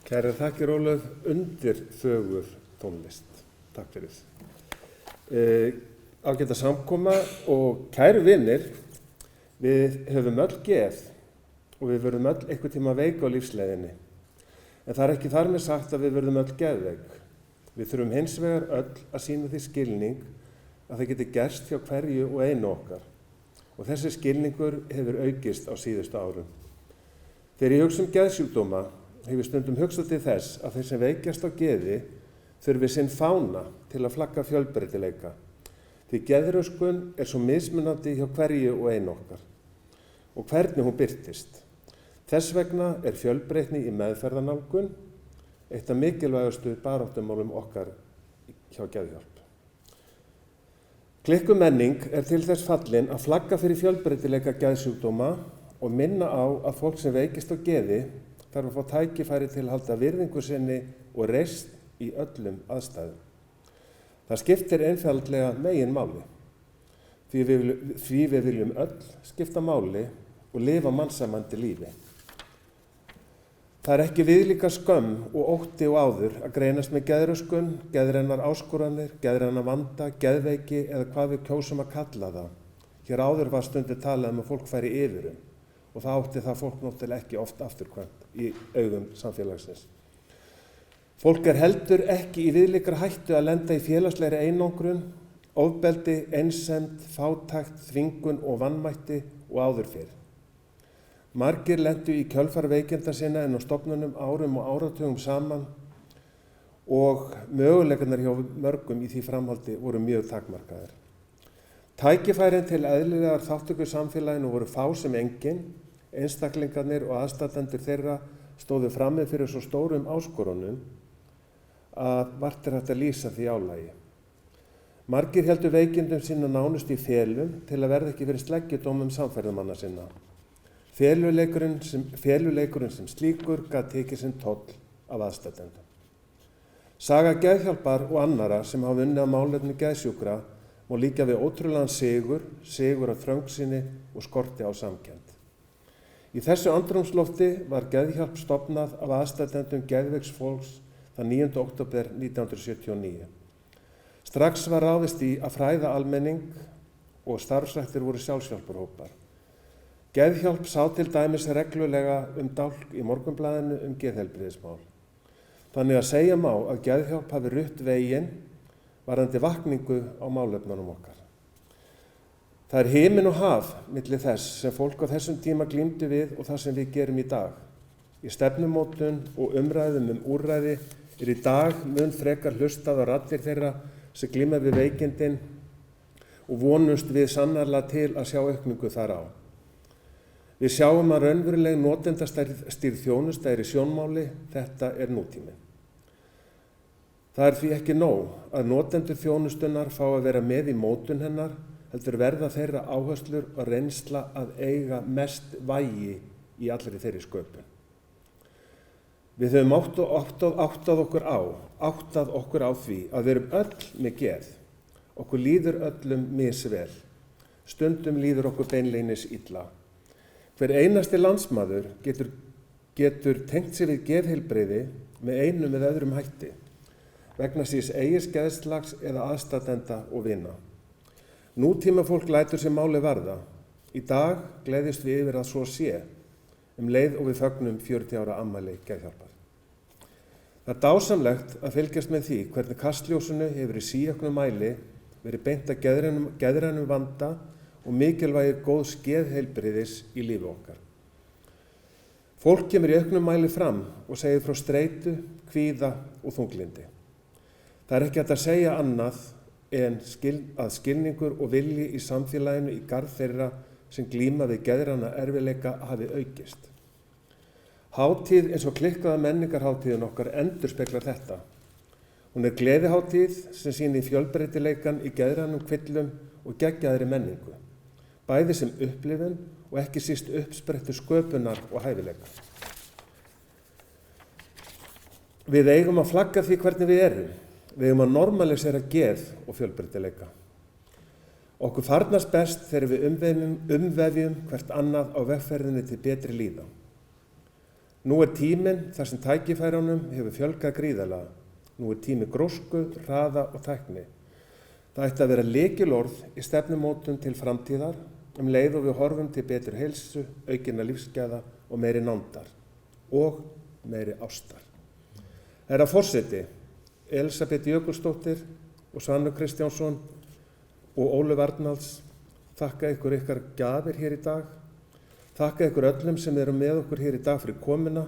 Kærar þakkir Ólöf, undir fögur tónlist. Takk fyrir. Ágæta samkoma og kæru vinir, við höfum öll geð og við verðum öll einhvern tíma veik á lífsleiðinni. En það ekki þar með sagt að við verðum öll geðveik. Við þurfum hins vegar öll að sýna því skilning að það geti gerst hjá hverju og einu okkar. Og þessi skilningur hefur aukist á síðustu árum. Þegar ég hugsa geðsjúkdóma, hefur stundum hugsað til þess að þeir sem veikjast á geði þurfi sinn fána til að flagga fjölbreytileika. Því geðröskun svo mismunandi hjá hverju og einu okkar og hvernig hún birtist. Þess vegna fjölbreytni í meðferðarnálgun eitt af mikilvægustu baráttumálum okkar hjá Geðhjálp. Klikkumenning til þess fallin að flagga fyrir fjölbreytileika geðsjúkdóma og minna á að fólk sem veikist á geði þarf að fá tækifæri til að halda virðingu sinni og reisn í öllum aðstæðum. Það skiptir einfaldlega meginmáli, því við viljum öll skipta máli og lifa mannsæmandi lífi. Það ekki viðlíka skömm og ótti og áður að greinast með geðröskun, geðrænar áskoranir, geðrænar vanda, geðveiki eða hvað við kjósum að kalla það. Hér áður var stundum talað að fólk færi yfirum og það átti það fólk náttúrulega ekki oft afturkvæmt í augum samfélagsins. Fólk heldur ekki í viðlíkra hættu að lenda í félagslegri einangrun, ofbeldi, einsemd, fátækt, þvingun og vanmætti og áður fyrr. Margir lentu í kjölfar veikinda sinna en á stofnunum árum og áratugum saman og möguleikarnir hjá mörgum í því framhaldi voru mjög takmarkaðir. Tækifærin til eðlilegar þátttöku í samfélaginu voru fá sem engin, einstaklingarnir og aðstandendur þeirra stóðu frammi fyrir svo stórum áskorunum að vart hægt að lýsa því álagi. Margir héldu veikindum sína nánust í felum til að verða ekki fyrir sleggjudómum samferðamanna sinna. Feluleikurinn sem slíkur gat tekið sinn toll af aðstandendum. Saga Geðhjálpar og annara sem hafa unnið að málefni geðsjúkra má líkja við ótrúlegan sigur af þröngsinni og skorti á samkennd. Í þessu andrúmslofti var Geðhjálp stofnað af aðstandendum geðveiks fólks þann 9. október 1979. Strax var ráðist í að fræða almenning og starfsræktir voru sjálfshjálparhópar. Geðhjálp sá til dæmis reglulega dálk í Morgunblaðinu geðheilbrigðismál. Þannig að segja má að Geðhjálp hafi rutt veginn varðandi vakningu á málefnunum okkar. Það himinn og haf milli þess sem fólk á þessum tíma glímdi við og það sem við gerum í dag. Í stefnumótun og umræðum úrræði í dag mun frekar hlustað á raddir þeirra sem glíma við veikindin og vonumst við sannarlega til að sjá aukningu þar á. Við sjáum að raunveruleg notendastýrð þjónusta í sjónmáli, þetta nútíminn. Það því ekki nóg að notendur þjónustunnar fá að vera með í mótun hennar, heldur verða þeirra áherslur og reynsla að eiga mest vægi í allri þeirri sköpun. Við höfum áttað okkur á því að við erum öll með geð. Okkur líður öllum misvel. Stundum líður okkur beinleinis illa. Hver einasti landsmaður getur tengt sig við geðheilbrigði með einum eða öðrum hætti, vegna síns eigin geðslags eða aðstandenda og vina. Nútíma fólk lætur sig máli varða. Í dag gleðjumst við yfir að svo sé, leið og við fögnum 40 ára afmæli Geðhjálpar. Það dásamlegt að fylgjast með því hvernig kastljósinu hefur í síauknum mæli verið beint að geðrænum vanda og mikilvægir góðs geðheilbrigðis í lífi okkar. Fólk kemur í auknum mæli fram og segir frá streitu, kvíða og þunglyndi. Það ekki hægt að segja annað en að skilningur og vilji í samfélaginu í garð þeirra sem glíma við geðræna erfiðleika hafi aukist. Hátíð eins og klikkaða menningarhátíðin okkar endurspeglar þetta. Hún gleðihátíð sem sýnir fjölbreytileikann í geðrænum kvillum og geggjaðri menningu, bæði sem upplifun og ekki síst uppsprettu sköpunar og hæfileika. Við eigum að flagga því hvernig við erum. Við eigum að normalisera geð og fjölbreytileika. Okkur farnast best þegar við umvefjum hvert annað á vegferðinni til betri líðan. Nú er tíminn þar sem tækifærunum hefur fjölgað gríðarlega. Nú er tími grósku, hraða og tækni. Það ætti að vera lykilorð í stefnumótun til framtíðar leið og við horfum til betri heilsu, aukinna lífsgæða og meiri nándar og meiri ástar. Herra forseti, Elísabet Jökulsdóttir og Svanur Kristjánsson og Ólöf Arnalds, þakka ykkur ykkar gjafir hér í dag. Þakka ykkur öllum sem eru með okkur hér í dag fyrir komuna.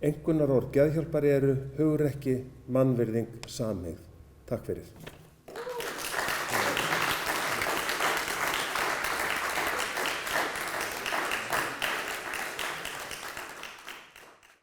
Einkunnarorð geðhjálpar eru hugrekki, mannvirðing, samhygð. Takk fyrir.